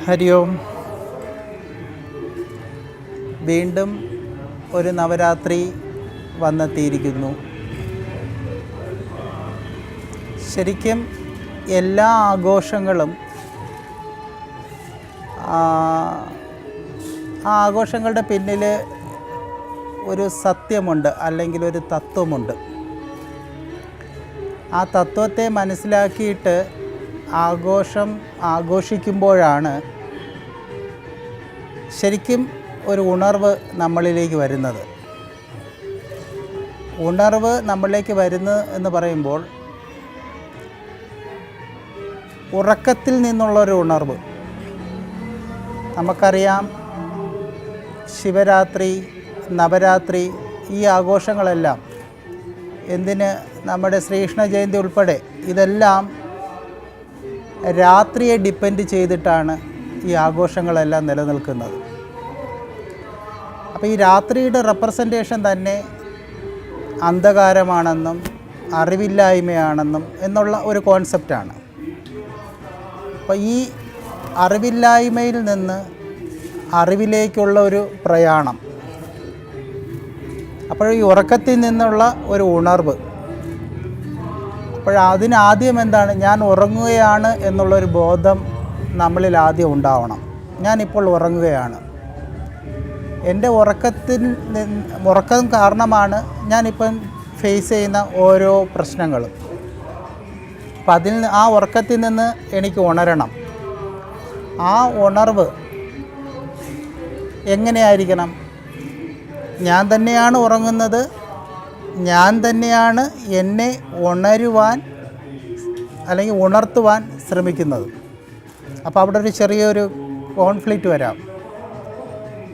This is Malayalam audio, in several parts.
ഹരി ഓം. വീണ്ടും ഒരു നവരാത്രി വന്നെത്തിയിരിക്കുന്നു. ശരിക്കും എല്ലാ ആഘോഷങ്ങളും ആ ആഘോഷങ്ങളുടെ പിന്നിൽ ഒരു സത്യമുണ്ട്, അല്ലെങ്കിൽ ഒരു തത്വമുണ്ട്. ആ തത്വത്തെ മനസ്സിലാക്കിയിട്ട് ആഘോഷിക്കുമ്പോഴാണ് ശരിക്കും ഒരു ഉണർവ് നമ്മളിലേക്ക് വരുന്നത്. ഉണർവ് നമ്മളിലേക്ക് വരുന്നു എന്ന് പറയുമ്പോൾ ഉറക്കത്തിൽ നിന്നുള്ളൊരു ഉണർവ്. നമുക്കറിയാം, ശിവരാത്രി, നവരാത്രി, ഈ ആഘോഷങ്ങളെല്ലാം, എന്തിന് നമ്മുടെ ശ്രീകൃഷ്ണ ജയന്തി ഉൾപ്പെടെ, ഇതെല്ലാം രാത്രിയെ ഡിപ്പെൻഡ് ചെയ്തിട്ടാണ് ഈ ആഘോഷങ്ങളെല്ലാം നിലനിൽക്കുന്നത്. അപ്പോൾ ഈ രാത്രിയുടെ റെപ്രസെൻറ്റേഷൻ തന്നെ അന്ധകാരമാണെന്നും അറിവില്ലായ്മയാണെന്നും എന്നുള്ള ഒരു കോൺസെപ്റ്റാണ്. അപ്പോൾ ഈ അറിവില്ലായ്മയിൽ നിന്ന് അറിവിലേക്കുള്ള ഒരു പ്രയാണം, അപ്പോൾ ഈ ഉറക്കത്തിൽ നിന്നുള്ള ഒരു ഉണർവ്. അതിനാദ്യം എന്താണ്? ഞാൻ ഉറങ്ങുകയാണ് എന്നുള്ളൊരു ബോധം നമ്മളിൽ ആദ്യം ഉണ്ടാവണം. ഞാനിപ്പോൾ ഉറങ്ങുകയാണ്, എൻ്റെ ഉറക്കം കാരണമാണ് ഞാനിപ്പം ഫേസ് ചെയ്യുന്ന ഓരോ പ്രശ്നങ്ങളും. അപ്പം ആ ഉറക്കത്തിൽ നിന്ന് എനിക്ക് ഉണരണം. ആ ഉണർവ് എങ്ങനെയായിരിക്കണം? ഞാൻ തന്നെയാണ് ഉറങ്ങുന്നത്, ഞാൻ തന്നെയാണ് എന്നെ ഉണരുവാൻ അല്ലെങ്കിൽ ഉണർത്തുവാൻ ശ്രമിക്കുന്നത്. അപ്പോൾ അവിടെ ഒരു ചെറിയൊരു കോൺഫ്ലിക്റ്റ് വരാം.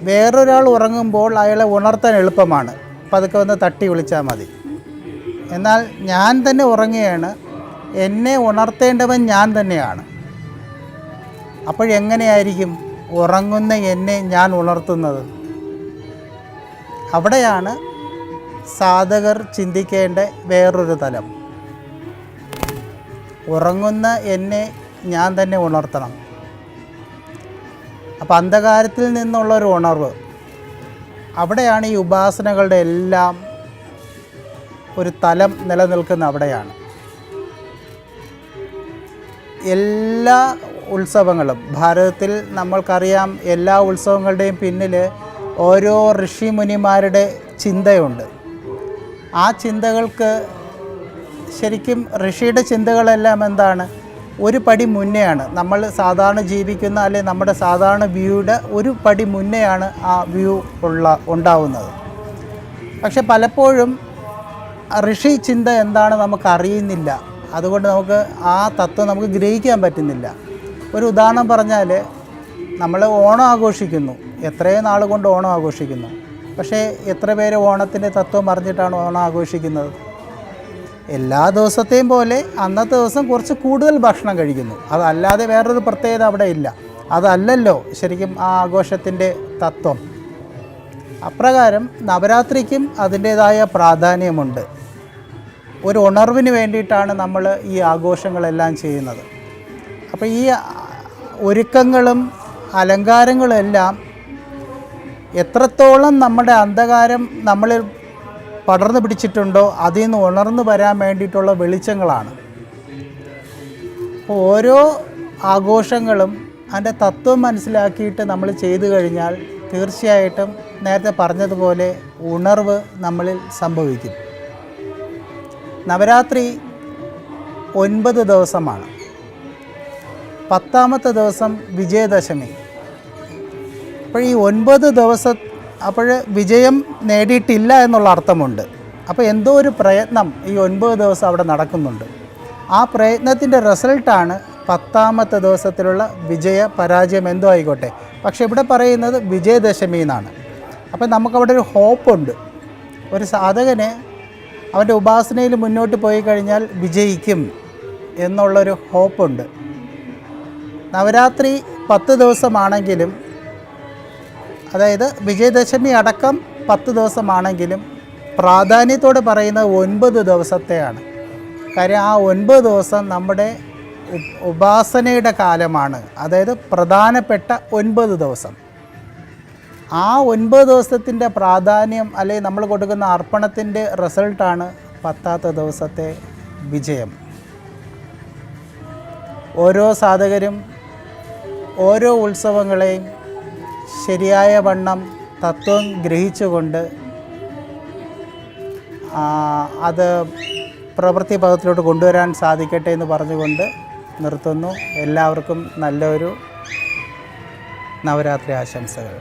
വേറൊരാൾ ഉറങ്ങുമ്പോൾ അയാളെ ഉണർത്താൻ എളുപ്പമാണ്, പതുക്കെ വന്ന് തട്ടി വിളിച്ചാൽ മതി. എന്നാൽ ഞാൻ തന്നെ ഉറങ്ങുകയാണ്, എന്നെ ഉണർത്തേണ്ടവൻ ഞാൻ തന്നെയാണ്. അപ്പോഴെങ്ങനെയായിരിക്കും ഉറങ്ങുന്ന എന്നെ ഞാൻ ഉണർത്തുന്നത്? അവിടെയാണ് സാധകർ ചിന്തിക്കേണ്ട വേറൊരു തലം. ഉറങ്ങുന്ന എന്നെ ഞാൻ തന്നെ ഉണർത്തണം. അപ്പം അന്ധകാരത്തിൽ നിന്നുള്ളൊരു ഉണർവ്, അവിടെയാണ് ഈ ഉപാസനകളുടെ എല്ലാം ഒരു തലം നിലനിൽക്കുന്ന. അവിടെയാണ് എല്ലാ ഉത്സവങ്ങളും, ഭാരതത്തിൽ നമ്മൾക്കറിയാം, എല്ലാ ഉത്സവങ്ങളുടെയും പിന്നിൽ ഓരോ ഋഷിമുനിമാരുടെ ചിന്തയുണ്ട്. ആ ചിന്തകൾക്ക് ശരിക്കും ഋഷിയുടെ ചിന്തകളെല്ലാം എന്താണ്? ഒരു പടി മുന്നെയാണ് നമ്മൾ സാധാരണ ജീവിക്കുന്ന, അല്ലെങ്കിൽ നമ്മുടെ സാധാരണ വ്യൂയുടെ ഒരു പടി മുന്നെയാണ് ആ വ്യൂ ഉണ്ടാവുന്നത്. പക്ഷെ പലപ്പോഴും ഋഷി ചിന്ത എന്താണ് നമുക്കറിയുന്നില്ല. അതുകൊണ്ട് നമുക്ക് ആ തത്വം നമുക്ക് ഗ്രഹിക്കാൻ പറ്റുന്നില്ല. ഒരു ഉദാഹരണം പറഞ്ഞാൽ, നമ്മൾ ഓണം ആഘോഷിക്കുന്നു, എത്രയോ നാൾ കൊണ്ട് ഓണം ആഘോഷിക്കുന്നു. പക്ഷേ എത്ര പേര് ഓണത്തിൻ്റെ തത്വം അറിഞ്ഞിട്ടാണ് ഓണം ആഘോഷിക്കുന്നത്? എല്ലാ ദിവസത്തെയും പോലെ അന്നത്തെ ദിവസം കുറച്ച് കൂടുതൽ ഭക്ഷണം കഴിക്കുന്നു. അതല്ലാതെ വേറൊരു പ്രത്യേകത അവിടെ ഇല്ല. അതല്ലല്ലോ ശരിക്കും ആ ആഘോഷത്തിൻ്റെ തത്വം. അപ്രകാരം നവരാത്രിക്കും അതിൻ്റേതായ പ്രാധാന്യമുണ്ട്. ഒരു ഉണർവിന് വേണ്ടിയിട്ടാണ് നമ്മൾ ഈ ആഘോഷങ്ങളെല്ലാം ചെയ്യുന്നത്. അപ്പോൾ ഈ ഒരുക്കങ്ങളും അലങ്കാരങ്ങളും എല്ലാം എത്രത്തോളം നമ്മുടെ അന്ധകാരം നമ്മളിൽ പടർന്നു പിടിച്ചിട്ടുണ്ടോ അതിൽ നിന്ന് ഉണർന്നു വരാൻ വേണ്ടിയിട്ടുള്ള വെളിച്ചങ്ങളാണ്. അപ്പോൾ ഓരോ ആഘോഷങ്ങളും അതിൻ്റെ തത്വം മനസ്സിലാക്കിയിട്ട് നമ്മൾ ചെയ്തു കഴിഞ്ഞാൽ തീർച്ചയായിട്ടും നേരത്തെ പറഞ്ഞതുപോലെ ഉണർവ് നമ്മളിൽ സംഭവിക്കും. നവരാത്രി 9 ദിവസമാണ്. 10ാമത്തെ ദിവസം വിജയദശമി. അപ്പോൾ ഈ 9 ദിവസം വിജയം നേടിയിട്ടില്ല എന്നുള്ള അർത്ഥമുണ്ട്. അപ്പോൾ എന്തോ ഒരു പ്രയത്നം ഈ 9 ദിവസം അവിടെ നടക്കുന്നുണ്ട്. ആ പ്രയത്നത്തിൻ്റെ റിസൾട്ടാണ് 10ാമത്തെ ദിവസത്തിലുള്ള വിജയ പരാജയം എന്തോ ആയിക്കോട്ടെ. പക്ഷേ ഇവിടെ പറയുന്നത് വിജയദശമി എന്നാണ്. അപ്പോൾ നമുക്കവിടെ ഒരു ഹോപ്പുണ്ട്. ഒരു സാധകന് അവൻ്റെ ഉപാസനയിൽ മുന്നോട്ട് പോയി കഴിഞ്ഞാൽ വിജയിക്കും എന്നുള്ളൊരു ഹോപ്പുണ്ട്. നവരാത്രി 10 ദിവസമാണെങ്കിലും, അതായത് വിജയദശമി അടക്കം 10 ദിവസമാണെങ്കിലും പ്രാധാന്യത്തോടെ പറയുന്നത് 9 ദിവസത്തെയാണ്. കാര്യം ആ 9 ദിവസം നമ്മുടെ ഉപാസനയുടെ കാലമാണ്. അതായത് പ്രധാനപ്പെട്ട 9 ദിവസം. ആ 9 ദിവസത്തിൻ്റെ പ്രാധാന്യം അല്ലെങ്കിൽ നമ്മൾ കൊടുക്കുന്ന അർപ്പണത്തിൻ്റെ റിസൾട്ടാണ് 10ാമത്തെ ദിവസത്തെ വിജയം. ഓരോ സാധകരും ഓരോ ഉത്സവങ്ങളെയും ശരിയായ വണ്ണം തത്വം ഗ്രഹിച്ചുകൊണ്ട് അത് പ്രവൃത്തി പദത്തിലോട്ട് കൊണ്ടുവരാൻ സാധിക്കട്ടെ എന്ന് പറഞ്ഞുകൊണ്ട് നിർത്തുന്നു. എല്ലാവർക്കും നല്ലൊരു നവരാത്രി ആശംസകൾ.